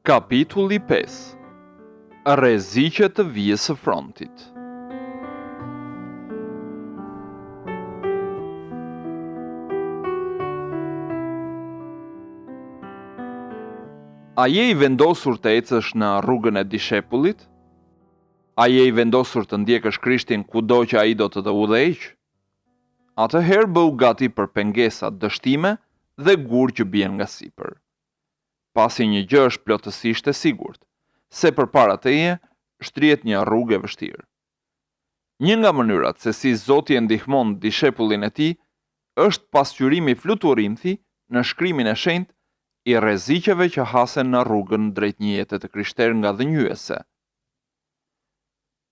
Kapitulli 5. Rreziqet të vijës së frontit. A je i vendosur të ecësh në rrugën e dishepullit? A je i vendosur të ndjekësh Krishtin kudo që ai do të të udhëheqë? Atëherë bëu gati për pengesa, dështime dhe gur që bien nga sipër. Pasi një gjë është plotësisht e sigurt, se përpara teje shtrihet një rrugë e vështirë. Një nga mënyrat se si Zoti e ndihmon dishepullin e tij është pasqyrimi fluturimthi në shkrimin e shenjtë i rreziqeve që hasen në rrugën drejt një jete të krishterë nga dhënjuese.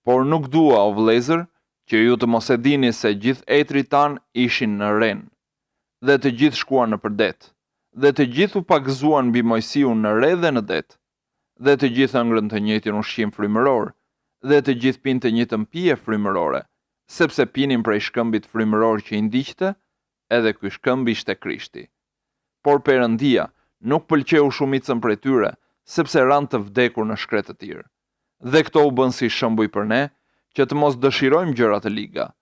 Por nuk dua, o vëllezër, që ju të mos e dini se gjithë etrit tan ishin në ren, dhe të gjithë shkuan në përdet, dhe të gjithë u pagëzuan mbi Mojsiu në re dhe në det, dhe të gjithë ëngrën të njëjtin ushqim frymëror, dhe të gjithë pinë të njëjtën pije frymërore, sepse pinin prej shkëmbit frymëror që i ndiqte, edhe ky shkëmb ishte Krishti. Por Perëndia nuk pëlqeu shumicën prej tyre, sepse ranë të vdekur në shkretë të tir. Dhe këto u bën si shembuj për ne, që të mos dëshirojmë gjëra të liga,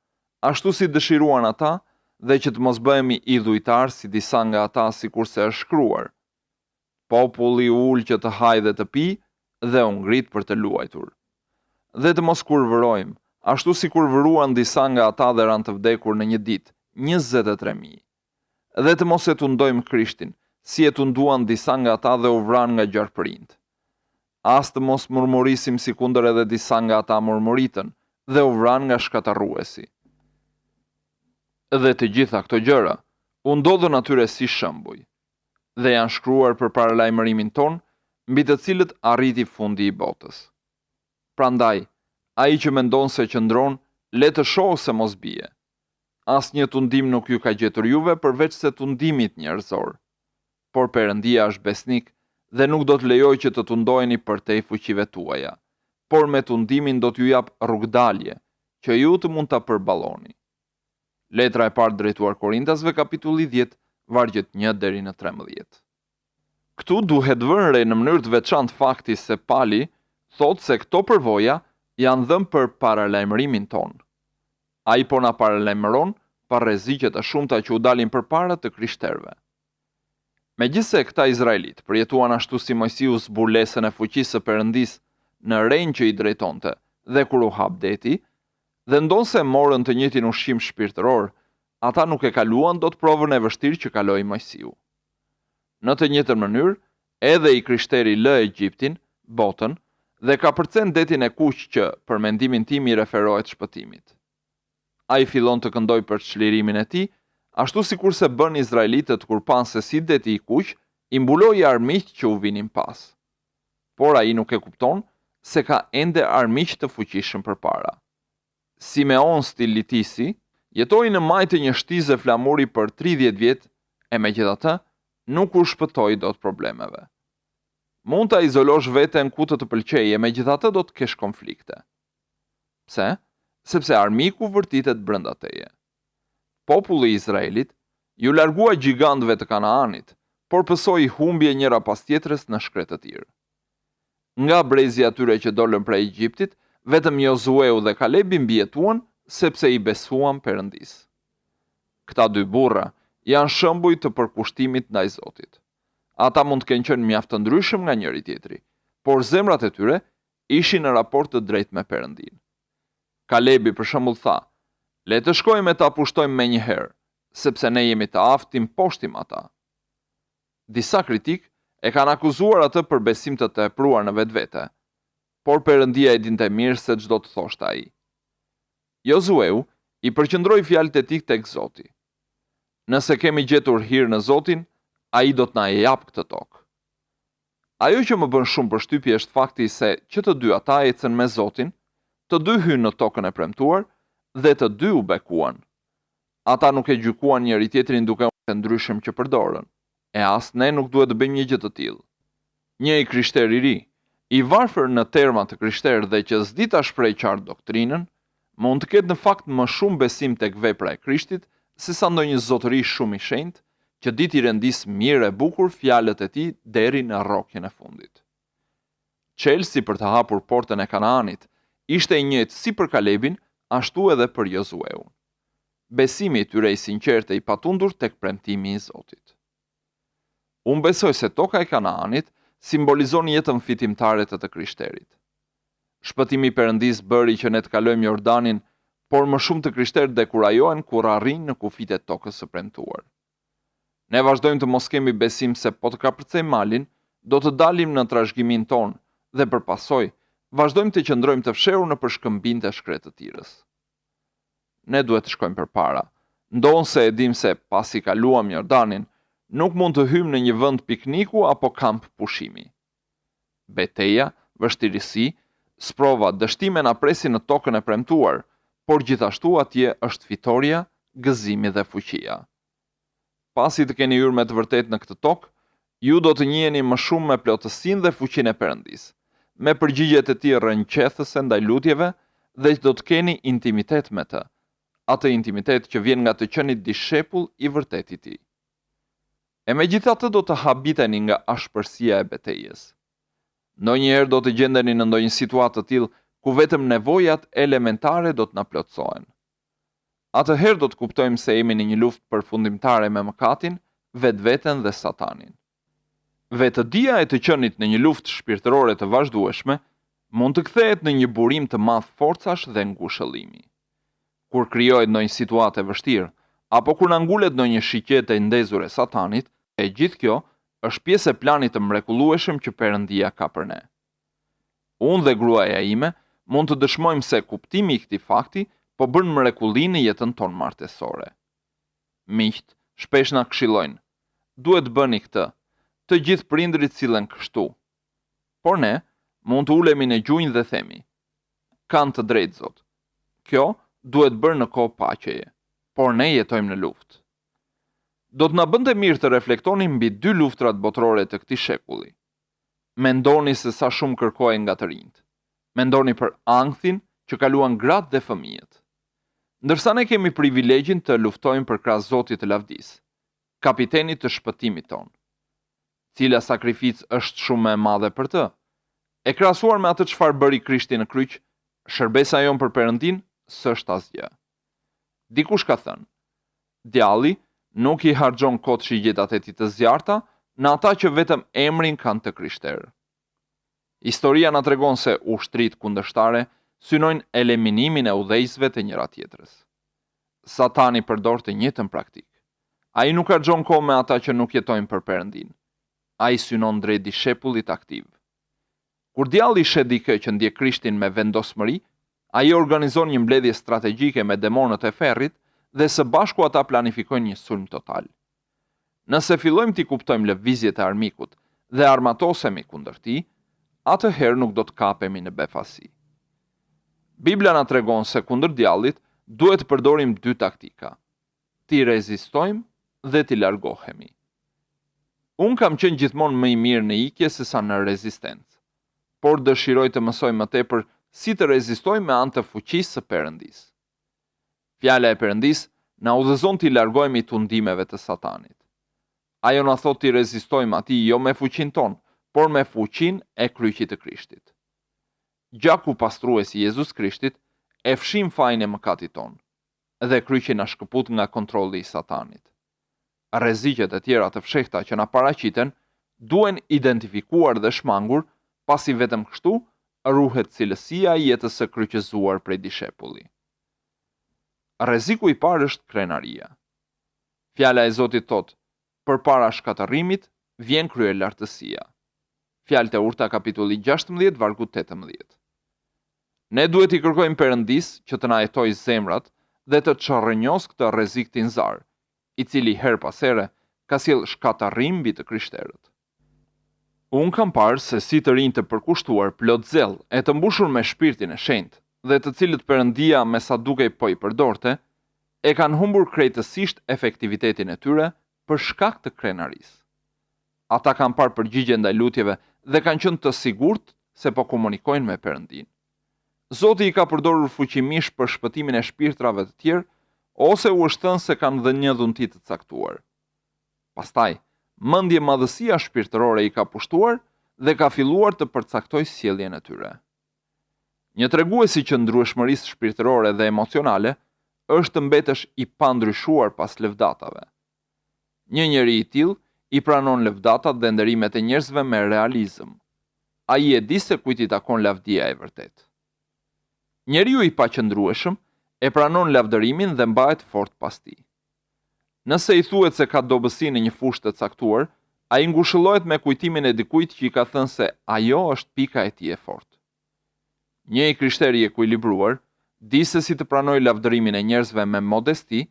ashtu si dëshiruan ata, dhe që të mos bëhemi idhujtar si disa nga ata sikurse është shkruar. Populli u ul që të hajë dhe të pi, dhe u ngrit për të luajtur. Dhe të mos kurvërojmë, ashtu si kurvëruan disa nga ata dhe ranë të vdekur në një ditë, 23.000. Dhe të mos e tundojmë Krishtin, si e tunduan disa nga ata dhe u vran nga gjarpërinjt. As të mos murmurisim si kundër edhe disa nga ata murmuritën, dhe u vran nga shkatarruesi. Dhe të gjitha këto gjëra u ndodhën atyre si shembuj, dhe janë shkruar për paralajmërimin ton, mbi të cilët arriti fundi i botës. Prandaj, ai që mendon se qëndron, le të shohë se mos bie. Asnjë tundim nuk ju ka gjetur juve përveç se tundimit njerëzor. Por Perëndia është besnik dhe nuk do të lejojë që të tundoheni përtej fuqive tuaja, por me tundimin do t'ju jap rrugdalje, që ju të mund ta përballoni. Letra e parë drejtuar Korintasve, kapitulli 10, vargjet 1 deri në 13. Këtu duhet vënë re në mënyrë të veçantë fakti se Pali thotë se këto përvoja janë dhënë për paralajmërimin ton. Ai po na paralajmëron pa rreziqet e shumta që u dalin përpara të krishterëve. Megjithse këta izraelit përjetuan ashtu si Mojsiu zbulesën e fuqisë së Perëndisë në renjë që i drejtonte, dhe kur u hap deti, dhe ndonse morën të njëjtin ushqim shpirtëror, ata nuk e kaluan dot provën e vështirë që kaloi Mojsiu. Në të njëjtën mënyrë, edhe i krishteri lë Egjiptin, botën, dhe ka përcen detin e kuq që, për mendimin tim, i referohet shpëtimit. Ai fillon të këndoj për çlirimin e tij, ashtu sikurse bën izraelitët kur pan se si deti i kuq i mbuloi armiq që u vinin pas. Por ai nuk e kupton se ka ende armiq të fuqishëm përpara. Simeon Stilitisi jetoi në majtë të një shtize flamuri për 30 vjet e megjithatë nuk u shpëtoi dot problemeve. Mund ta izolosh veten ku të pëlqejë, megjithatë do të kesh konflikte. Pse? Sepse armiku vërtitet brenda teje. Populli i Izraelit ju largua gjigantëve të Kanaanit, por pësoi humbje njëra pas tjetrës në shkretë të tir. Nga brezi atyre që dolën prej Egjiptit, vetëm Josueu dhe Kalebi mbietuan sepse i besuan Perëndisë. Këta dy burra janë shembuj të përkushtimit ndaj Zotit. Ata mund të kenë qenë mjaft të ndryshëm nga njëri tjetri, por zemrat e tyre ishin në raport të drejtë me Perëndinë. Kalebi për shembull tha: "Le të shkojmë e ta pushtojmë menjëherë, sepse ne jemi të aftë të imposhtim ata." Disa kritik e kanë akuzuar atë për besim të tepruar në vetvete, por Perëndia e dinte mirë se çdo të thoshte ai. Josueu i përqendroi fjalët e tij tek Zoti. Nëse kemi gjetur hir në Zotin, ai do të na jap këtë tokë. Ajo që më bën shumë përshtypje është fakti se që të dy ata ecën me Zotin, të dy hynë në tokën e premtuar dhe të dy u bekuan. Ata nuk e gjykuan njëri tjetrin duke qenë të ndryshëm që përdorën, e as ne nuk duhet të bëjmë një gjë të tillë. Një i krishter i ri, i varfër në terma të krishterë dhe që s'di ta shprehë qartë doktrinën, mund të ketë në fakt më shumë besim tek vepra e Krishtit sesa ndonjë zotëri shumë i shenjtë që ditë i rendis mirë e bukur fjalët e tij deri në rrokjen e fundit. Çelësi për të hapur portën e Kanaanit ishte i njëjtë si për Kalebin, ashtu edhe për Jozueun. Besimi i tyre i sinqert e i patundur tek premtimi i Zotit. Unë besoj se toka e Kanaanit simbolizon jetën fitimtare të krishterit. Shpëtimi i Perëndis bëri që ne të kalojmë Jordanin, por më shumë të krishterët dekurajohen kur arrin në kufijtë e tokës së premtuar. Ne vazhdojmë të mos kemi besim se po të kapërcejmë malin, do të dalim në trashëgimin ton dhe përpasoj vazhdojmë të qëndrojmë të fshehur në përshkëmbin të shkretë të tirës. Ne duhet të shkojmë përpara. Ndonë se e dim se pasi kaluam Jordanin, nuk mund të hymë në një vend pikniku apo kamp pushimi. Betejë, vështirësi, sprova, dështime na presin në tokën e premtuar, por gjithashtu atje është fitoria, gëzimi dhe fuqia. Pasi të keni hyrë me të vërtet në këtë tokë, ju do të njiheni më shumë me plotësinë dhe fuqinë e Perëndis, me përgjigjet e tij rrënqethëse ndaj lutjeve dhe do të keni intimitet me të, atë intimitet që vjen nga të qenit dishepull i vërtet i tij. E megjithatë do të habiteni nga ashpërsia e betejës. Ndonjëherë do të gjendeni në ndonjë situatë të tillë ku vetëm nevojat elementare do të na plotësohen. Atëherë do të kuptojmë se jemi në një luftë përfundimtare me mëkatin, vetveten dhe Satanin. Vetëdia e të qenit në një luftë shpirtërore të vazhdueshme mund të kthehet në një burim të madh forcash dhe ngushëllimi. Kur krijohet ndonjë situatë e vështirë, apo kur na ngulet ndonjë shiqetë e ndezur e Satanit, e gjithë kjo është pjesë e planit të mrekullueshëm që Perëndia ka për ne. Unë dhe gruaja ime mund të dëshmojmë se kuptimi i këtij fakti po bën mrekulli në jetën tonë martesore. Miqt shpesh na këshillojnë: duhet bëni këtë, të gjithë prindrit sillen kështu. Por ne mund të ulemi në gjunjë dhe themi: kanë të drejtë Zot. Kjo duhet bërë në kohë paqeje, por ne jetojmë në luftë. Do të na bënte mirë të reflektonim mbi dy luftrat botërore të këtij shekulli. Mendoni se sa shumë kërkohen nga të rinjt. Mendoni për ankthin që kaluan gratë dhe fëmijët. Ndërsa ne kemi privilegjin të luftojmë përkrah Zotit të lavdis, kapitenit të shpëtimit ton. Cila sakrificë është shumë më e madhe për të? E krahasuar me atë çfarë bëri Krishti në kryq, shërbesa jon për Perëndin s'është asgjë. Dikush ka thënë: djalli nuk i harxhon kot shigjetat e tij të zjarta në ata që vetëm emrin kanë të krishterë. Historia na tregon se ushtrit kundërshtare synojnë eliminimin e udhëheqësve të njëra tjetrës. Satani përdor të njëjtën praktikë. Ai nuk harxhon kohë me ata që nuk jetojnë për Perëndin. Ai synon drejt dishepullit aktiv. Kur djalli shet dikë që ndjek Krishtin me vendosmëri, ai organizon një mbledhje strategjike me demonët e ferrit dhe së bashku ata planifikojnë një sulm total. Nëse fillojmë t'i kuptojmë lëvizjet e armikut dhe armatosemi kundër tij, atëherë nuk do të kapemi në befasi. Bibla na tregon se kundër djallit duhet të përdorim dy taktika: t'i rezistojmë dhe t'i largohemi. Unë kam qenë gjithmonë më i mirë në ikje se sa në rezistencë, por dëshiroj të mësoj më tepër si të rezistoj me anë të fuqisë së Perëndis. Fjala e Perëndis na udhëzon t'i largohemi tundimeve të Satanit. Ajo na thot t'i rezistojmë atij jo me fuqinë tonë, por me fuqinë e kryqit të Krishtit. Gjaku pastruesi Jezus Krishtit e fshin fajin e mëkatit tonë, dhe kryqi na shkëput nga kontrolli i Satanit. Rreziqet e tjera të fshehta që na paraqiten duhen identifikuar dhe shmangur, pasi vetëm kështu ruhet cilësia e jetës së kryqëzuar prej dishepulli. Rreziku i parë është krenaria. Fjala e Zotit thot: përpara shkatërrimit vjen kryelartësia. Fjalët e Urta kapitulli 16 vargu 18. Ne duhet i kërkojmë Perëndis që të na jetojë zemrat dhe të çorrënjos këtë rrezik tinzar, i cili her pas here ka sjell shkatërrim mbi të krishterët. Unë kam parë se si të rinj të përkushtuar, plot zell, e të mbushur me shpirtin e shenjtë, dhe të cilët Perëndia me sa dukej po i përdorte, e kanë humbur krejtësisht efektivitetin e tyre për shkak të krenarisë. Ata kanë parë përgjigje ndaj lutjeve dhe kanë qenë të sigurt se po komunikojnë me Perëndin. Zoti i ka përdorur fuqimisht për shpëtimin e shpirtrave të tjerë, ose u është thënë se kanë dhënë një dhunti të caktuar. Pastaj, mendje madhësia shpirtërore i ka pushtuar dhe ka filluar të përcaktojë sjelljen e tyre. Një tregues i qëndrueshmërisë shpirtërore dhe emocionale është të mbetesh i pandryshuar pas lëvdatave. Një njeri i tillë i pranon lëvdatat dhe nderimet e njerëzve me realizëm. Ai e di se kujt i takon lavdia e vërtet. Njeriu i paqëndrueshëm e pranon lavdërimin dhe mbahet fort pas tij. Nëse i thuhet se ka dobësi në një fushë të caktuar, ai ngushëllohet me kujtimin e dikujt që i ka thënë se ajo është pika e tij e fortë. Një krishter i ekuilibruar di se si të pranojë lavdërimin e njerëzve me modesti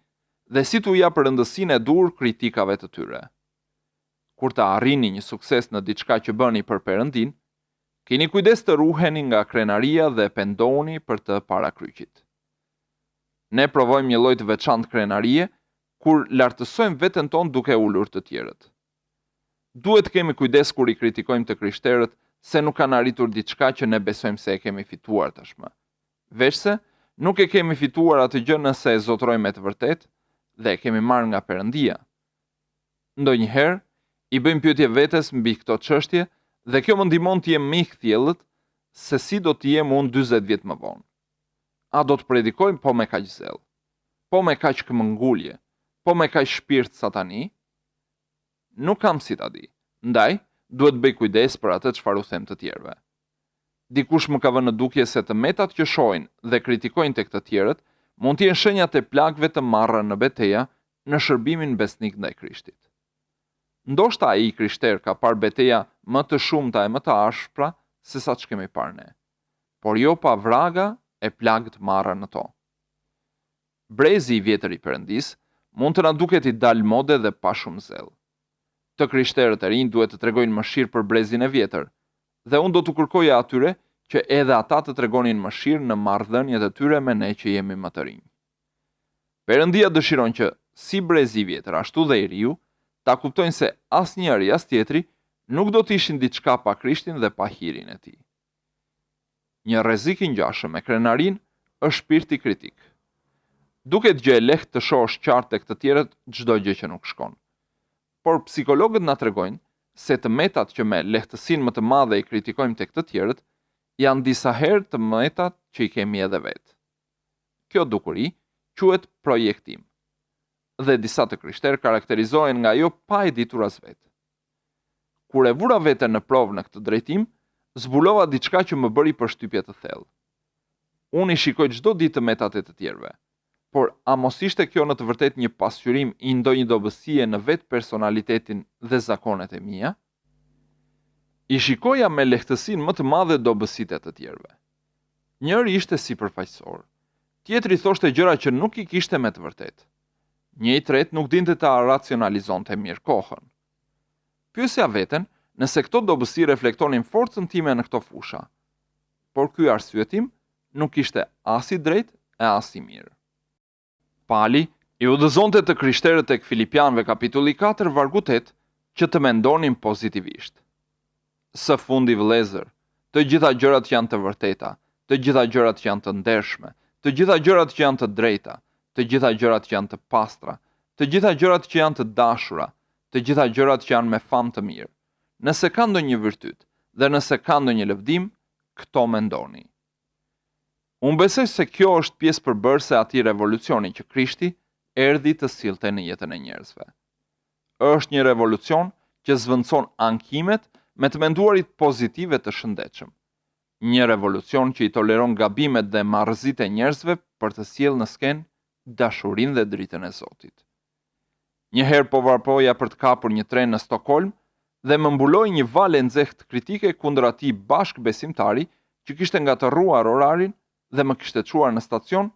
dhe si t'u japë rëndësinë e dur kritikave të tyre. Kur të arrini një sukses në diçka që bëni për Perëndin, keni kujdes të ruheni nga krenaria dhe pendohuni për të parakryqit. Ne provojmë një lloj të veçantë krenarie kur lartësojmë veten tonë duke ulur të tjerët. Duhet kemi kujdes kur i kritikojmë të krishterët se nuk kanë arritur diçka që ne besojmë se e kemi fituar tashmë. Veçse, nuk e kemi fituar atë gjë nëse e zotrojmë me të vërtetë dhe e kemi marrë nga Perëndia. Ndonjëherë i bëjmë pyetje vetes mbi këto çështje dhe kjo më ndihmon të jem më i kthjellët se si do të jem unë 40 vjet më vonë. A do të predikoj po me kaq zell? Po me kaq këmbëngulje? Po me kaq shpirt satani? Nuk kam si ta di. Ndaj, duhet bëj kujdes për atë çfarë u them të tjerëve. Dikush më ka vënë në dukje se të metat që shohin dhe kritikojnë tek të tjerët mund të jenë shenjat e plagëve të marra në betejë në shërbimin besnik ndaj Krishtit. Ndoshta ai krishter ka parë beteja më të shumta e më të ashpra se sa që kemi parë ne, por jo pa vraga e plagë të marra në to. Brezi i vjetër i Perëndis mund të na duket i dal mode dhe pa shumë zell. Të krishterët e rinj duhet të tregojnë mëshirë për brezin e vjetër, dhe unë do të kërkoja atyre që edhe ata të tregonin mëshirë në marrëdhëniet e tyre me ne që jemi më të rinj. Perëndia dëshiron që si brezi i vjetër ashtu dhe i riu ta kuptojnë se asnjëri as tjetri nuk do të ishin diçka pa Krishtin dhe pa hirin e tij. Një rrezik i ngjashëm me krenarin është shpirti kritik. Duket gjë e lehtë të shohësh qartë tek të tjerët çdo gjë që nuk shkon. Por psikologët na tregojnë se të metat që me lehtësinë më të madhe i kritikojmë tek të tjerët janë disa herë të metat që i kemi edhe vetë. Kjo dukuri quhet projektim. Dhe disa të krishterë karakterizohen nga ajo pa e ditur as vetë. Kur e vura veten në provë në këtë drejtim, zbulova diçka që më bëri përshtypje të thellë. Unë i shikoj çdo ditë të metat e të tjerëve, por a mos ishte kjo në të vërtetë një pasqyrim i ndonjë dobësie në vetë personalitetin dhe zakonet e mia? I shikoja me lehtësinë më të madhe dobësitë e të tjerëve. Njëri ishte sipërfaqësor, tjetri thoshte gjëra që nuk i kishte me të vërtetë. Një i tretë nuk dinte ta racionalizonte mirë kohën. Pyesja veten nëse këto dobësi reflektonin forcën time në këto fusha. Por ky arsyetim nuk ishte as i drejtë e as i mirë. Pali i udhëzonte të krishterët tek Filipianëve kapitulli 4 vargu 8 që të mendonin pozitivisht. Së fundi vëllezër, të gjitha gjërat janë të vërteta, të gjitha gjërat janë të ndershme, të gjitha gjërat që janë të drejta, të gjitha gjërat që janë të pastra, të gjitha gjërat që janë të dashura, të gjitha gjërat që janë me famë të mirë. Nëse ka ndonjë virtyt dhe nëse ka ndonjë lëvdim, këto mendoni. Unë besoj se kjo është pjesë përbërëse e atij revolucioni që Krishti erdhi të sillte në jetën e njerëzve. Është një revolucion që zvendçon ankimet me të menduarit pozitive të shëndetshëm. Një revolucion që i toleron gabimet dhe marrëzitë e njerëzve për të sjellë në skenë dashurinë dhe dritën e Zotit. Një herë po varpoja për të kapur një tren në Stockholm dhe më mbuloi një valë e nxehtë kritike kundër atij bashkëbesimtari që kishte ngatërruar orarin dhe më kishte çuar në stacion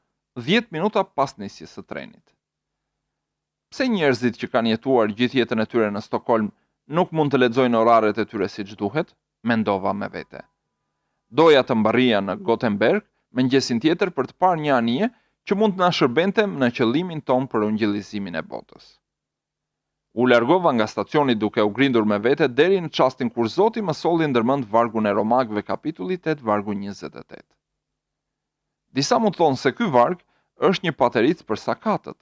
10 minuta pas nisjes së trenit. Pse njerëzit që kanë jetuar gjithë jetën e tyre në Stockholm nuk mund të lexojnë oraret e tyre siç duhet? Mendova me vete. Doja të mbarrija në Gothenburg mëngjesin tjetër për të parë një anije që mund të na shërbente në qëllimin ton për ungjillizimin e botës. U largova nga stacioni duke u grindur me vete deri në çastin kur Zoti më solli ndërmend vargun e Romakëve kapitulli 8 vargu 28. Disa mund thonë se ky varg është një pateric për sakatët,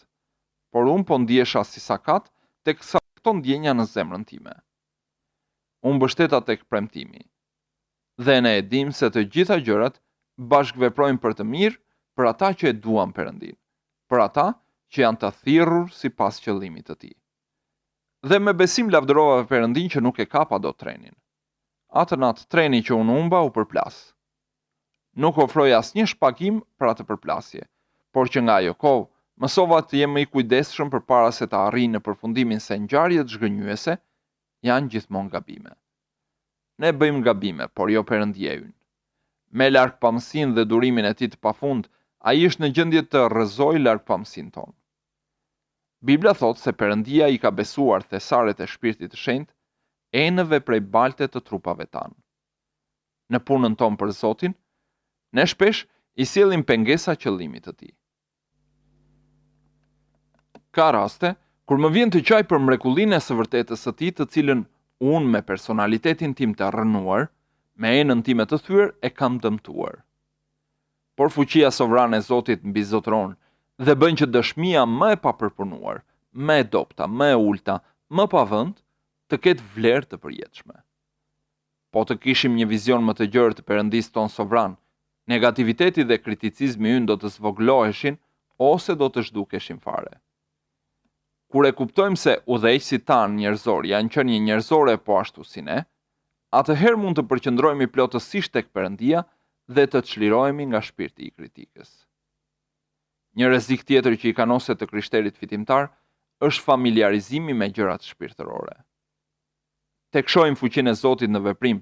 por unë po ndihesha si sakat tek sa këto ndjenja në zemrën time. unë mbështeta tek premtimi. Dhe ne e dim se të gjitha gjërat bashkëveprojnë për të mirë për ata që e duan Perëndin, për ata që janë të thirrur sipas qëllimit të tij. Dhe me besim lavdërova Perëndin që nuk e kapa dot trenin. Atë natë treni që unë humba u përplas. Nuk ofroj asnjë shpagim për atë përplasje, por që nga ajo kohë mësova të jem më i kujdesshëm përpara se të arrij në përfundimin se ngjarjet zhgënjyese janë gjithmonë gabime. Ne bëjmë gabime, por jo Perëndia ynë. Me largpamësinë dhe durimin e tij të pafund, ai është në gjendje të rrëzojë largpamësinë tonë. Bibla thot se Perëndia i ka besuar thesaret e Shpirtit të Shenjtë enëve prej balte të trupave tanë. Në punën tonë për Zotin, ne shpesh i sjellim pengesa qëllimit të tij. Ka raste kur më vjen të qaj për mrekullinë e së vërtetës së tij, të cilën unë me personalitetin tim të rrënuar, me enën time të thyer e kam dëmtuar. Por fuqia sovrane e Zotit mbi zotëron dhe bën që dëshmia më e papërpunuar, më e dobta, më e ulta, më pa vend, të ketë vlerë të përjetshme. Po të kishim një vizion më të gjerë të Perëndisë tonë sovran, negativiteti dhe kriticizmi ynë do të zvogloheshin ose do të zhdukeshin fare. Kur e kuptojmë se udhëheqësit tanë njerëzor janë qenie njerëzore po ashtu si ne, atëherë mund të përqendrohemi plotësisht tek Perëndia dhe të çlirohemi nga shpirti i kritikës. Një rrezik tjetër që i kanose të krishterit fitimtar është familjarizimi me gjërat shpirtërore. Tek shohim fuqinë e Zotit në veprim,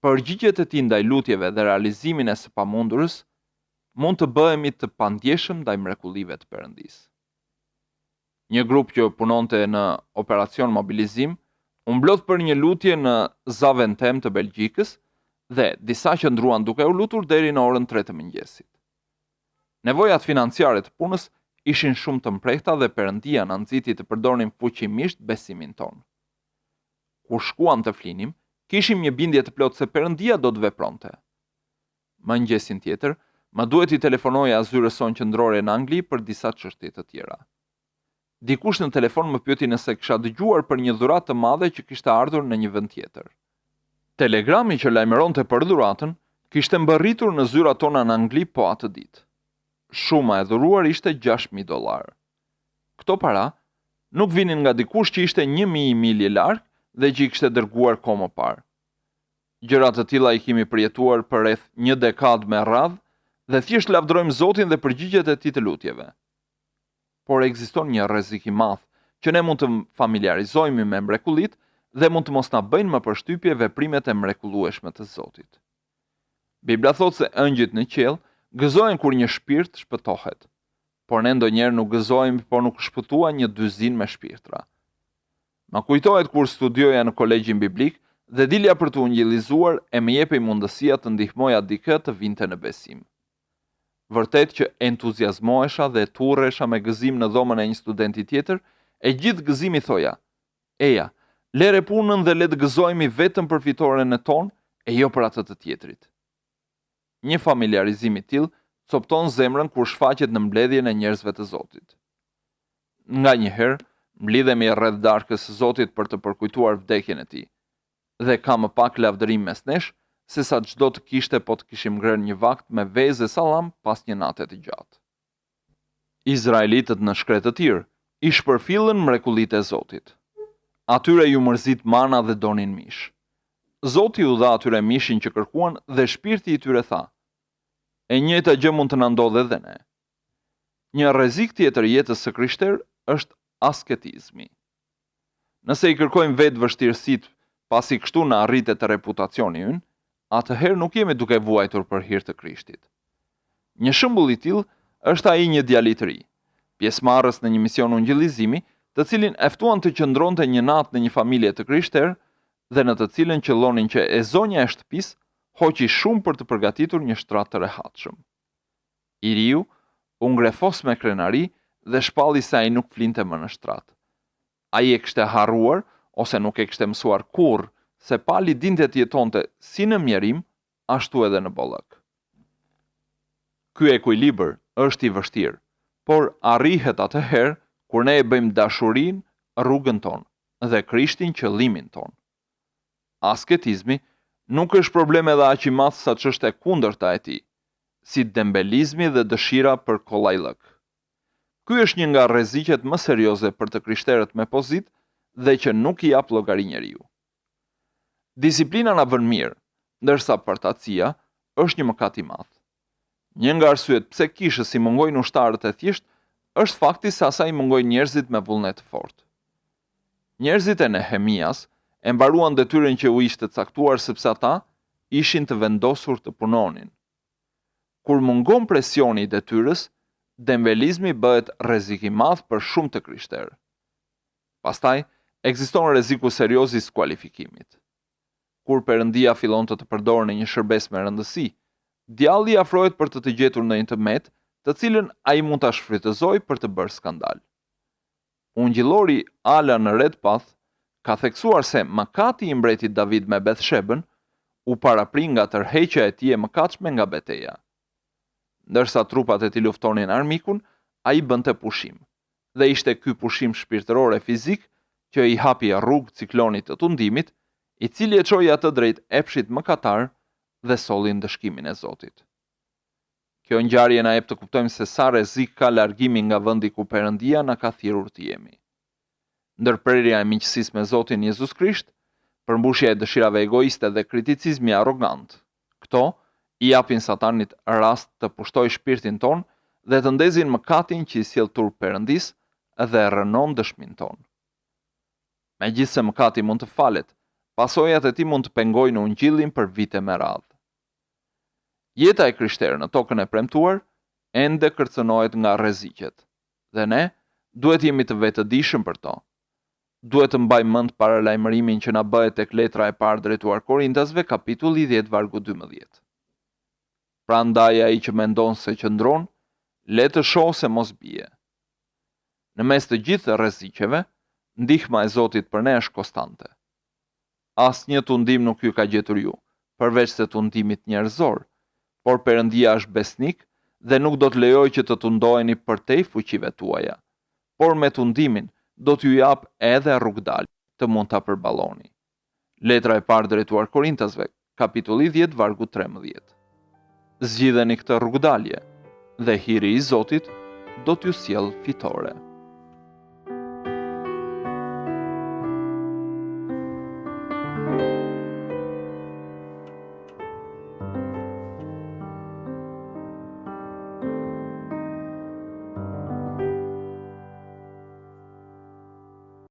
përgjigjet e tij ndaj lutjeve dhe realizimin e së pamundurës, mund të bëhemi të pandjeshëm ndaj mrekullive të Perëndisë. Një grup që punonte në operacion mobilizim, u mblodh për një lutje në Zaventem të Belgjikës dhe disa që ndruan duke u lutur deri në orën 3 të mëngjesit. Nevojat financiare të punës ishin shumë të mprehta dhe Perëndia na nxiti të përdornim fuqimisht besimin ton. Kur shkuam të flinim, kishim një bindje të plotë se Perëndia do të vepronte. Mëngjesin tjetër, më duhet i telefonoja zyrës sonë qendrore në Angli për disa çështje të tjera. Dikush në telefon më pyeti nëse kisha dëgjuar për një dhuratë të madhe që kishte ardhur në një vend tjetër. Telegrami që lajmëronte për dhuratën kishte mbërritur në zyrat tona në Angli po atë ditë. Shuma e dhuruar ishte $6.000. Këto para nuk vinin nga dikush që ishte 1.000 milje larg dhe që i kishte dërguar kohë më parë. Gjëra të tilla i kemi përjetuar për rreth një dekadë me radhë dhe thjesht lavdërojmë Zotin dhe përgjigjet e tij të lutjeve. Por ekziston një rrezik i madh që ne mund të familiarizohemi me mrekullitë dhe mund të mos na bëjnë më përshtypje veprimet e mrekullueshme të Zotit. Bibla thotë se ëngjëjt në qiell gëzohen kur një shpirt shpëtohet, por ne ndonjëherë nuk gëzohemi, por nuk shpëtua një dyzin me shpirtra. Ma kujtohet kur studioja në kolegjin biblik dhe dilja për të ungjillizuar e më jepej mundësia të ndihmoja dikë të vinte në besim. Vërtet që entuziazmohesha dhe turresha me gëzim në dhomën e një studenti tjetër, e gjithë gëzimi thoja: "Eja, lere punën dhe le të gëzohemi vetëm për fitoren e tonë e jo për atë të tjetrit." Një familjarizim i tillë copton zemrën kur shfaqet në mbledhjen e njerëzve të Zotit. Nganjëherë mblidhemi rreth darkës së Zotit për të përkujtuar vdekjen e tij, dhe ka më pak lavdërim mes nesh se sa çdo të kishte po të kishim ngrënë një vakt me vezë sallam pas një nate të gjatë. Izraelitët në shkretë të tir i shpërfillën mrekullitë e Zotit. Atyre ju mërzit mana dhe donin mish. Zoti u dha atyre mishin që kërkuan dhe shpirti i tyre tha: "E njëjta gjë mund të na ndodhe edhe ne." Një rrezik tjetër i jetës së krishter është asketizmi. Nëse i kërkojmë vetë vështirësitë pasi kështu na arritet reputacioni ynë, atëherë nuk jemi duke vuajtur për hir të Krishtit. Një shembull i tillë është ai një djalë i ri, pjesëmarrës në një mision ungjillizimi, të cilin e ftuan të qëndronte një natë në një familje të krishterë dhe në të cilën qellonin që e zonja e shtëpisë hoqi shumë për të përgatitur një shtrat të rehatshëm. I riu u ngrefos me krenari dhe shpalli se ai nuk flinte më në shtrat. Ai e kishte harruar ose nuk e kishte mësuar kurrë se pali dinte të jetonte si në mjerim, ashtu edhe në bollëk. Ky ekuilibër është i vështirë, por arrihet atëherë kur ne e bëjmë dashurinë rrugën tonë dhe Krishtin qëllimin tonë. Asketizmi nuk është problem edhe aq i madh sa ç'është e kundërta e tij, si dembelizmi dhe dëshira për kollajllëk. Ky është një nga rreziqet më serioze për të krishterët me pozitë dhe që nuk i jap llogari njeriu. Disiplina na bën mirë, ndërsa partacia është një mëkat i madh. Një nga arsyet pse kishës i mungojnë ushtarët e thjesht është fakti se asaj mungojnë njerëzit me vullnet të fortë. Njerëzit e Nehemias e mbaruan detyrën që u ishte caktuar sepse ata ishin të vendosur të punonin. Kur mungon presioni i detyrës, dembelizmi bëhet rrezik i madh për shumë të krishterë. Pastaj, ekziston rreziku serioz i skualifikimit. Kur Perëndia fillon të përdorë në një shërbes me rëndësi, djalli afrohet për të gjetur në një tëmet, të cilën ai mund ta shfrytëzojë për të bërë skandal. Ungjillori Alan Redpath ka theksuar se mëkati i mbretit David me Bethshebën u paraprin nga tërheqja e tij e mëkatshme nga betejë. Ndërsa trupat e tij luftonin armikun, ai bënte pushim. Dhe ishte ky pushim shpirtëror e fizik që i hapi rrugë ciklonit të tundimit, i cili e çoi atë drejt epshit mëkatar dhe solli ndëshkimin e Zotit. Kjo ngjarje na jep të kuptojmë se sa rrezik ka largimi nga vendi ku Perëndia na ka thirrur të jemi. Ndërprerja e miqësisë me Zotin Jezus Krisht, përmbushja e dëshirave egoiste dhe kriticizmi arrogant. Këto i japin Satanit rast të pushtojë shpirtin ton dhe të ndezin mëkatin që i sjell turp Perëndis dhe rënon dëshmin ton. Megjithse mëkati mund të falet, pasojat e tij mund të pengojnë ungjillin për vite me radhë. Jeta e krishterë në tokën e premtuar ende kërcënohet nga rreziqet, dhe ne duhet jemi të vetëdijshëm për to. Duhet të mbajmë mend paralajmërimin që na bëhet tek letra e parë drejtuar Korintasve, kapitulli 10 vargu 12. Prandaj ai që mendon se qëndron, le të shohë se mos bie. Në mes të gjithë rreziqeve, ndihma e Zotit për ne është konstante. Asnjë tundim nuk ju ka gjetur ju, përveç se tundimit njerëzor, por Perëndia është besnik dhe nuk do të lejojë që të tundoheni përtej fuqive tuaja, por me tundimin do t'ju jap edhe rrugdalë të mund ta përballoni. Letra e parë drejtuar Korintasve, kapitulli 10 vargu 13. Zgjidheni këtë rrugdalje dhe hiri i Zotit do t'ju sjellë fitore.